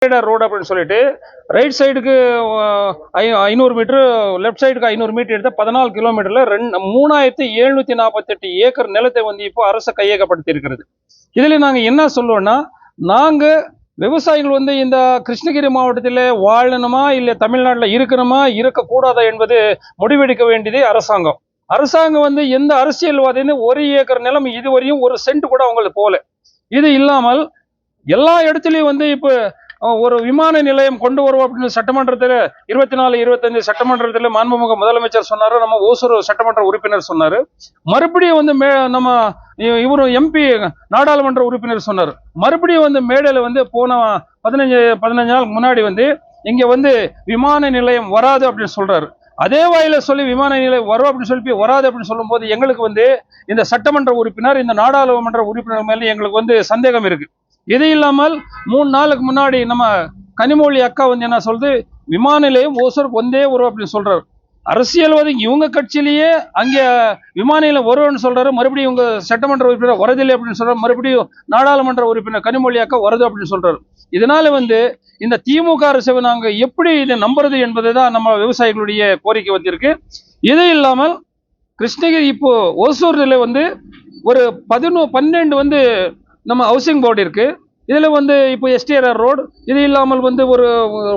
Road அப்படின்னு சொல்லிட்டு right சைடுக்கு 500 மீட்டர், லெஃப்ட் சைடுக்கு 500 மீட்டர் எடுத்த 14 கிலோமீட்டர்ல 3748 ஏக்கர் நிலத்தை வந்து இப்போ அரசு கையகப்படுத்தி இருக்கிறது. இதுல நாங்க என்ன சொல்லுவோம்னா, நாங்க விவசாயிகள் வந்து இந்த கிருஷ்ணகிரி மாவட்டத்தில் வாழணுமா இல்லை தமிழ்நாட்டில் இருக்கணுமா இருக்கக்கூடாதா என்பது முடிவெடுக்க வேண்டியது அரசாங்கம். அரசாங்கம் வந்து எந்த அரசியல்வாதின்னு 1 ஏக்கர் நிலம் இதுவரையும் 1 சென்ட் கூட அவங்களுக்கு போல. இது இல்லாமல் எல்லா இடத்துலையும் வந்து இப்போ ஒரு விமான நிலையம் கொண்டு வருவோம் அப்படின்னு சட்டமன்றத்தில் 24, 25 சட்டமன்றத்தில் மாண்புமிகு முதலமைச்சர் சொன்னாரு, நம்ம ஓசூர் சட்டமன்ற உறுப்பினர் சொன்னாரு. மறுபடியும் வந்து நம்ம இவரு எம்பி நாடாளுமன்ற உறுப்பினர் சொன்னார். மறுபடியும் வந்து மேடையில் வந்து போன 15 நாள் முன்னாடி வந்து இங்க வந்து விமான நிலையம் வராது அப்படின்னு சொல்றாரு. அதே வாயில சொல்லி விமான நிலையம் வரும் அப்படின்னு சொல்லி வராது அப்படின்னு சொல்லும் போது எங்களுக்கு வந்து இந்த சட்டமன்ற உறுப்பினர், இந்த நாடாளுமன்ற உறுப்பினர் மேல எங்களுக்கு வந்து சந்தேகம் இருக்கு. இது இல்லாமல் 3 நாளுக்கு முன்னாடி நம்ம கனிமொழி அக்கா வந்து என்ன சொல்றது, விமான நிலையம் ஓசூருக்கு வந்தே வரும் அப்படின்னு சொல்றாரு. அரசியல்வாதி இவங்க கட்சியிலேயே அங்க விமான நிலையம் வரும்னு சொல்றாரு, மறுபடியும் இவங்க சட்டமன்ற உறுப்பினர் வரதில்லை அப்படின்னு சொல்றாரு, மறுபடியும் நாடாளுமன்ற உறுப்பினர் கனிமொழி அக்கா வருது அப்படின்னு சொல்றாரு. இதனால வந்து இந்த திமுக அரசை நாங்க எப்படி இதை நம்புறது என்பதுதான் நம்ம விவசாயிகளுடைய கோரிக்கை வந்திருக்கு. இது இல்லாமல் கிருஷ்ணகிரி இப்போ ஓசூர்ல வந்து ஒரு 12 வந்து நம்ம ஹவுசிங் போர்டு இருக்கு. இதுல வந்து இப்போ எஸ்டிஆர் ரோடு, இது இல்லாமல் வந்து ஒரு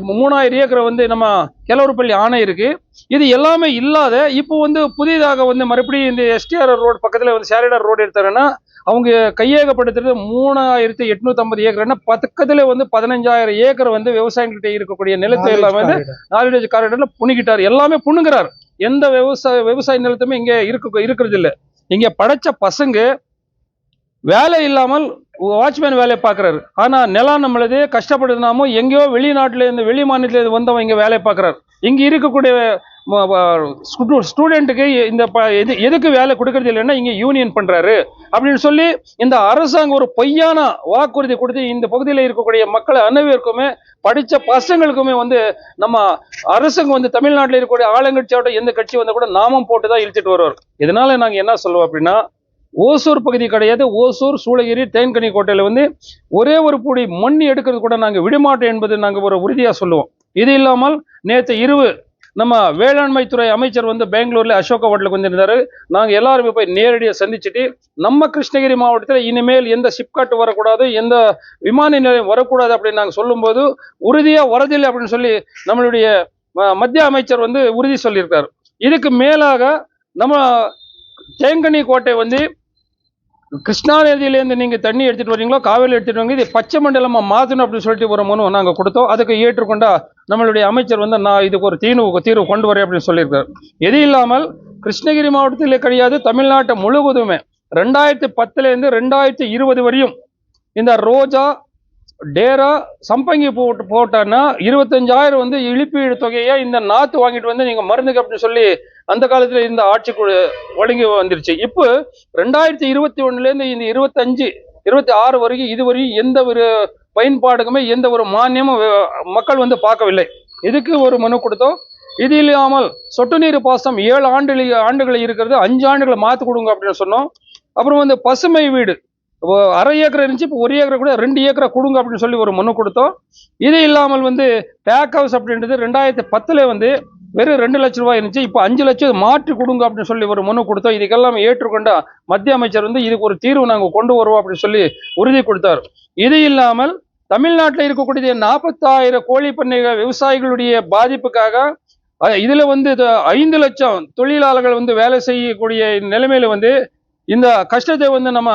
3000 ஏக்கர் வந்து நம்ம கிழவரப்பள்ளி ஆணை இருக்கு. இது எல்லாமே இல்லாத இப்போ வந்து புதிதாக வந்து மறுபடியும் இந்த எஸ்டிஆர் ரோடு பக்கத்துல வந்து சேரிடார் ரோடு எடுத்தாங்கன்னா அவங்க கையகப்படுத்துறது 3850 ஏக்கர்னா பக்கத்துல வந்து 15000 ஏக்கர் வந்து விவசாயிகிட்ட இருக்கக்கூடிய நிலத்தை எல்லாம் வந்து நாலேஜ் காரிடார்ல புணிக்கிட்டாரு. எல்லாமே புணுங்கிறார். எந்த விவசாய நிலத்துமே இங்க இருக்கிறது இல்லை. இங்க படைச்ச பசங்க வேலை இல்லாமல் வாட்ச்மேன் வேலையை பார்க்குறாரு. ஆனால் நிலம் நம்மளது கஷ்டப்படுதுனாமோ எங்கேயோ வெளிநாட்டில் இருந்து வெளி மாநிலத்தில் வந்தவங்க இங்கே வேலையை பார்க்குறாரு. இங்கே இருக்கக்கூடிய ஸ்டூடெண்ட்டுக்கு இந்த எதுக்கு வேலை கொடுக்கறது இல்லைன்னா இங்கே யூனியன் பண்ணுறாரு அப்படின்னு சொல்லி இந்த அரசாங்கம் ஒரு பொய்யான வாக்குறுதி கொடுத்து இந்த பகுதியில் இருக்கக்கூடிய மக்களை அனைவருக்குமே படித்த பசங்களுக்குமே வந்து நம்ம அரசாங்கம் வந்து தமிழ்நாட்டில் இருக்கக்கூடிய ஆளுங்கட்சியோட எந்த கட்சி வந்தால் கூட நாமம் போட்டு தான் இழுத்துட்டு வருவார். இதனால நாங்கள் என்ன சொல்லுவோம் அப்படின்னா, ஓசூர் பகுதி கிடையாது, ஓசூர், சூளகிரி, தேன்கனி கோட்டையில் வந்து ஒரே ஒரு பூடி மண் எடுக்கிறது கூட நாங்கள் விடமாட்டோம் என்பது நாங்கள் ஒரு உறுதியாக சொல்லுவோம். இது இல்லாமல் நேற்று இரவு நம்ம வேளாண்மை துறை அமைச்சர் வந்து பெங்களூர்ல அசோகா ஹோட்டலுக்கு வந்திருந்தாரு. நாங்கள் எல்லாருமே போய் நேரடியாக சந்திச்சுட்டு நம்ம கிருஷ்ணகிரி மாவட்டத்தில் இனிமேல் எந்த சிப்காட் வரக்கூடாது, எந்த விமான நிலையம் வரக்கூடாது அப்படின்னு நாங்கள் சொல்லும்போது உறுதியாக வரதில்லை அப்படின்னு சொல்லி நம்மளுடைய மத்திய அமைச்சர் வந்து உறுதி சொல்லியிருக்காரு. இதுக்கு மேலாக நம்ம தேங்கனி கோட்டை வந்து கிருஷ்ணா நதியிலேருந்து நீங்கள் தண்ணி எடுத்துகிட்டு வரீங்களோ காவேரி எடுத்துகிட்டு வாங்க, இது பச்சை மண்டலமாக மாற்றணும் அப்படின்னு சொல்லிட்டு ஒரு மனு நாங்கள் கொடுத்தோம். அதுக்கு ஏற்றுக்கொண்டா நம்மளுடைய அமைச்சர் வந்து நான் இதுக்கு ஒரு தீர்வு கொண்டு வரேன் அப்படின்னு சொல்லியிருக்காரு. இது இல்லாமல் கிருஷ்ணகிரி மாவட்டத்திலே கிடையாது, தமிழ்நாட்டை முழுவதுமே 2010 2020 வரையும் இந்த ரோஜா, டேரா, சம்பங்கி போட்டான்னா 25,000 வந்து இழப்பீடு தொகையை இந்த நாற்று வாங்கிட்டு வந்து நீங்கள் மருந்துக்கு அப்படின்னு சொல்லி அந்த காலத்தில் இந்த ஆட்சிக்குழு வழங்கி வந்துருச்சு. இப்போ 2021 இந்த 25, 26 வரைக்கும் இதுவரையும் எந்த ஒரு பயன்பாடுக்குமே எந்த ஒரு மானியமும் மக்கள் வந்து பார்க்கவில்லை. இதுக்கு ஒரு மனு கொடுத்தோம். இது இல்லாமல் சொட்டு நீர் பாசனம் 7 ஆண்டுகள் இருக்கிறது, 5 ஆண்டுகளை மாற்றி கொடுங்க அப்படின்னு சொன்னோம். அப்புறம் வந்து பசுமை வீடு 1/2 ஏக்கர் இருந்துச்சு, இப்போ 1 ஏக்கரை கூட 2 ஏக்கரை கொடுங்க அப்படின்னு சொல்லி ஒரு மனு கொடுத்தோம். இது இல்லாமல் வந்து பேக் ஹவுஸ் அப்படின்றது 2010 வந்து வெறும் 2 லட்ச ரூபாய் இருந்துச்சு, இப்போ 5 லட்சம் மாற்றி கொடுங்க அப்படின்னு சொல்லி ஒரு மனு கொடுத்தோம். இதுக்கெல்லாம் ஏற்றுக்கொண்ட மத்திய அமைச்சர் வந்து இதுக்கு ஒரு தீர்வு நாங்கள் கொண்டு வருவோம் அப்படின்னு சொல்லி உறுதி கொடுத்தார். இது இல்லாமல் தமிழ்நாட்டில் இருக்கக்கூடிய 40,000 கோழி பண்ணைகள் விவசாயிகளுடைய பாதிப்புக்காக இதுல வந்து 5 லட்சம் தொழிலாளர்கள் வந்து வேலை செய்யக்கூடிய நிலைமையில வந்து இந்த கஷ்டத்தை வந்து நம்ம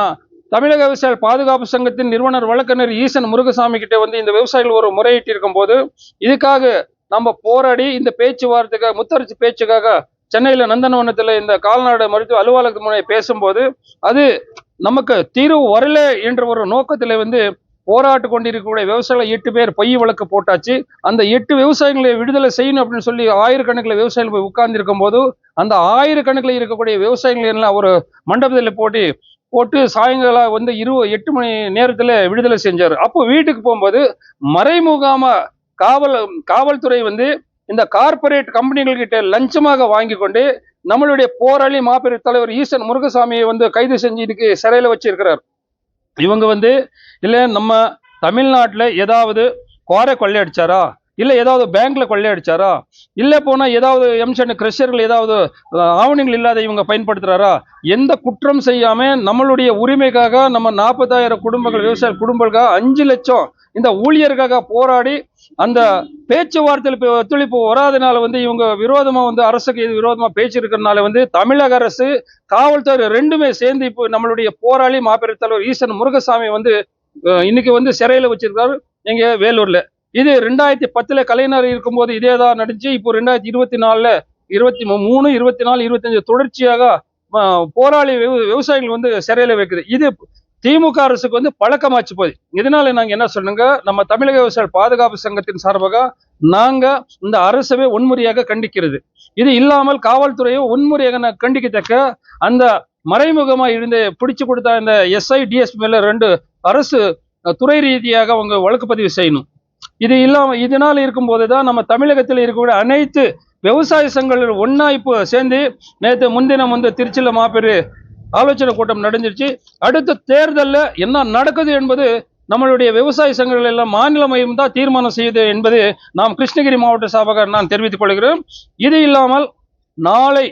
தமிழக விவசாய பாதுகாப்பு சங்கத்தின் நிறுவனர் வழக்கறிஞர் ஈசன் முருகசாமி கிட்ட வந்து இந்த விவசாயிகள் ஒரு முறையிட்டு இருக்கும் போது இதுக்காக நம்ம போராடி இந்த பேச்சுவார்த்தைக்காக முத்தரசு பேச்சுக்காக சென்னையில் நந்தனவனத்தில் இந்த கால்நாடு மருத்துவ அலுவலகத்து முறை பேசும்போது அது நமக்கு தீர்வு வரல என்ற ஒரு நோக்கத்தில் வந்து போராட்டு கொண்டிருக்கக்கூடிய விவசாயிகள் 8 பேர் பொய் வழக்கு போட்டாச்சு. அந்த 8 விவசாயிகளை விடுதலை செய்யணும் அப்படின்னு சொல்லி ஆயிரக்கணக்கில் விவசாயிகள் போய் உட்கார்ந்து இருக்கும் போது அந்த ஆயிரக்கணக்கில் இருக்கக்கூடிய விவசாயிகள் எல்லாம் ஒரு மண்டபத்தில் போட்டு சாயங்காலம் வந்து 8 மணி நேரத்தில் விடுதலை செஞ்சார். அப்போ வீட்டுக்கு போகும்போது மறைமுகமா காவல்துறை வந்து இந்த கார்பரேட் கம்பெனிகள் கிட்ட லஞ்சமாக வாங்கி கொண்டு நம்மளுடைய போராளி மாபெரும் தலைவர் ஈசன் முருகசாமியை வந்து கைது செஞ்சு இதுக்கு சிறையில் வச்சிருக்கிறார். இவங்க வந்து இல்லை நம்ம தமிழ்நாட்டில் ஏதாவது குவாரை கொள்ளையடிச்சாரா, இல்ல ஏதாவது பேங்க்ல கொள்ளையடிச்சாரா, இல்ல போனா ஏதாவது எம்சன் கிரஷர்கள் ஏதாவது ஆவணங்கள் இல்லாத இவங்க பயன்படுத்துறாரா, எந்த குற்றம் செய்யாம நம்மளுடைய உரிமைக்காக நம்ம 40,000 குடும்பங்கள் விவசாய குடும்பங்களுக்காக 5 லட்சம் இந்த ஊழியருக்காக போராடி அந்த பேச்சுவார்த்தையில் ஒத்துழைப்பு வராதனால வந்து இவங்க விரோதமா வந்து அரசுக்கு இது விரோதமா பேச்சு இருக்கிறதுனால வந்து தமிழக அரசு காவல்துறை ரெண்டுமே சேர்ந்து இப்போ நம்மளுடைய போராளி மாபெரும் தலைவர் ஈசன் முருகசாமி வந்து இன்னைக்கு வந்து சிறையில வச்சிருக்காரு எங்க வேலூர்ல. இது 2010 கலைஞர் இருக்கும்போது இதேதான் நடந்துச்சு. இப்போ 2024 23 24 25 தொடர்ச்சியாக போராளி விவசாயிகள் வந்து சிறையில வைக்குது. இது திமுக அரசுக்கு வந்து பழக்கமாச்சு போய். இதனால நாங்க என்ன சொல்லுங்க, நம்ம தமிழக விவசாய பாதுகாப்பு சங்கத்தின் சார்பாக நாங்க இந்த அரசவே வன்முறையாக கண்டிக்கிறது. இது இல்லாமல் காவல்துறையை வன்முறையாக கண்டிக்கத்தக்க அந்த மறைமுகமா இருந்து பிடிச்சு கொடுத்த இந்த எஸ்ஐ டிஎஸ்பி மேல 2 அரசு துறை ரீதியாக அவங்க வழக்கு பதிவு செய்யணும். இது இல்லாம இதனால இருக்கும்போதுதான் நம்ம தமிழகத்தில் இருக்கக்கூடிய அனைத்து விவசாய சங்கங்கள் ஒன்னா இப்போ சேர்ந்து நேற்று முன்தினம் வந்து திருச்சியில மாபெரு ஆலோசனை கூட்டம் நடந்துருச்சு. அடுத்த தேர்தலில் என்ன நடக்குது என்பது நம்மளுடைய விவசாய சங்கங்கள் எல்லாம் மாநில மையம் தான் தீர்மானம் செய்யுது என்பது நாம் கிருஷ்ணகிரி மாவட்ட சார்பாக நான் தெரிவித்துக் கொள்கிறேன். இது இல்லாமல் நாளை